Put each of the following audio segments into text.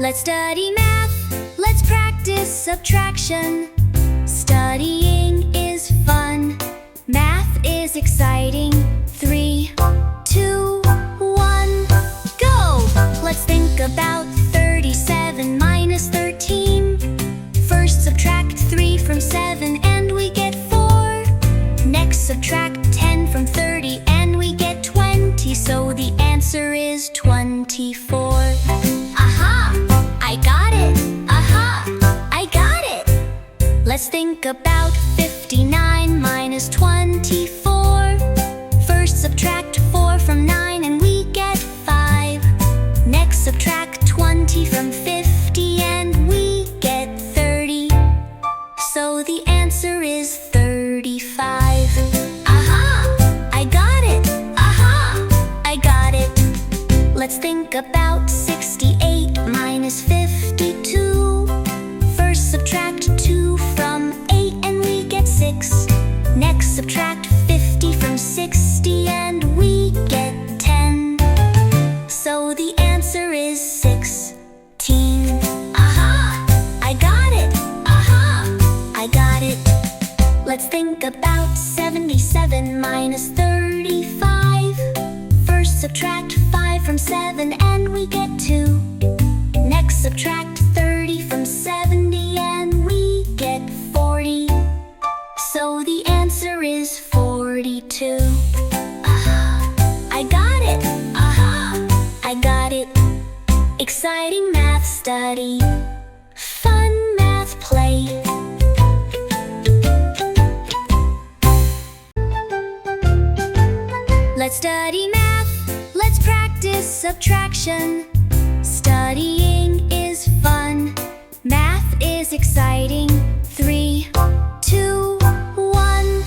Let's study math, let's practice subtraction. Studying is fun, math is exciting. 3, 2, 1, go! Let's think about 37 minus 13. First subtract 3 from 7 and we get 4. Next subtract 10 from 30 and we get 20. So the answer is 24. Aha! I got it! Aha! I got it! Let's think about 59 minus 24. First subtract 4 from 9 and we get 5. Next subtract 20 from 50 and we get 30. So the answer is 35. Aha! I got it! Aha! I got it! Let's think about 68 minus 52. First subtract 2 from 8 and we get 6. Next subtract 50 from 60 and we get 10. So the answer is 16. Aha! I got it! Aha! I got it! Let's think about 77 minus 35. First subtract 5 from 7 and we get 2. Next subtract 30 from 70 and we get 40. So the answer is 42. Aha! I got it! Aha! I got it! Exciting math study, fun math play. Let's study math, let's practice subtraction. Studying is fun, math is exciting. 3, 2, 1,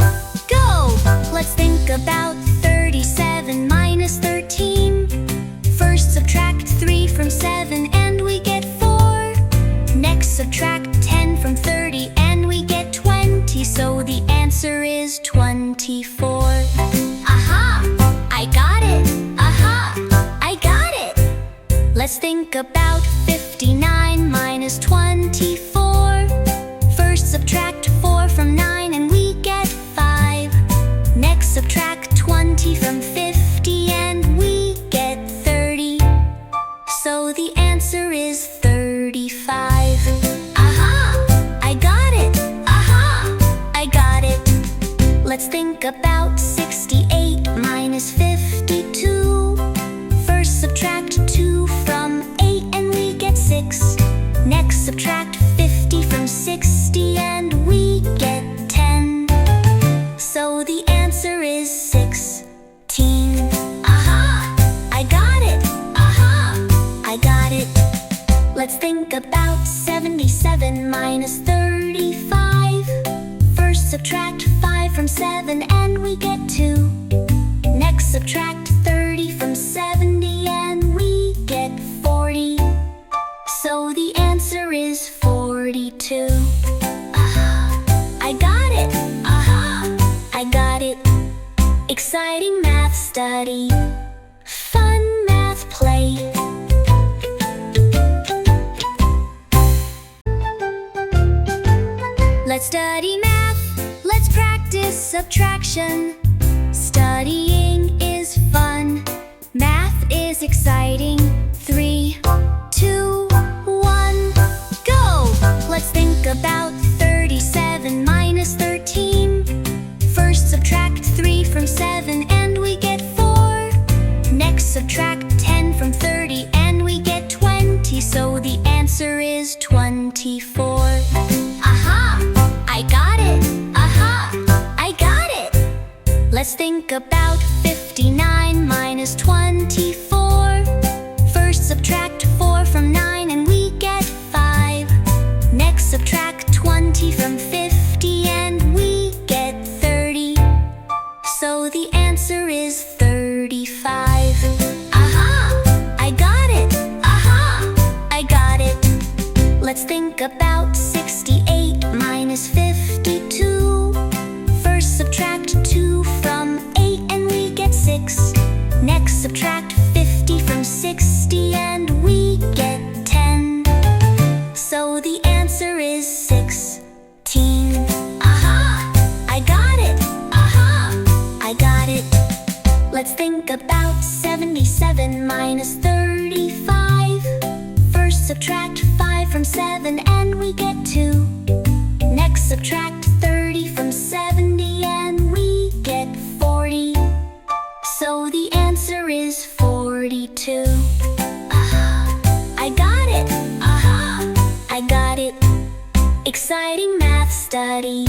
go! Let's think about 37 minus 13. First subtract 3 from 7 and we get 4. Next subtract 10 from 30 and we get 20. So the answer is 24. Aha! I got it! Aha! I got it! Let's think about 59 minus 24. First subtract 4 from 9 and we get 5. Next subtract 20 from 50 and we get 30. So the answer is 35. Aha! I got it! Aha! I got it! Let's think about 68 minus 52. First subtract 2 from 8 and we get 6. Next subtract 50 from 60 and we get 10. So the answer is 16. Aha! I got it! Aha! I got it! Let's think about 77 minus 35. First subtract 5 from 7 and we get 2. Next subtract 30 from 70 and we get 40. So the answer is 42. Aha! I got it! Aha! I got it! Exciting math study, fun math play. Let's study math, let's practice subtraction. Studying is fun, math is exciting. 3, 2, 1, go! Let's think about 37 minus 13. First subtract 3 from 7 and we get 4. Next subtract 10 from 30 and we get 20. So the answer is 24. Aha! I got it! Aha! I got it! Let's think about 59 minus 24. First subtract 4 from 9 and we get 5. Next subtract 20 from 50 and we get 30. So the answer is 35. Aha! I got it! Aha! I got it! Let's think about 68 minus 52. First subtract 2 from 8 and we get 6. Next subtract 50 from 60 and we get 10. Let's think about 77 minus 35. First subtract 5 from 7 and we get 2. Next subtract 30 from 70 and we get 40. So the answer is 42. I got it! I got it! Exciting math study.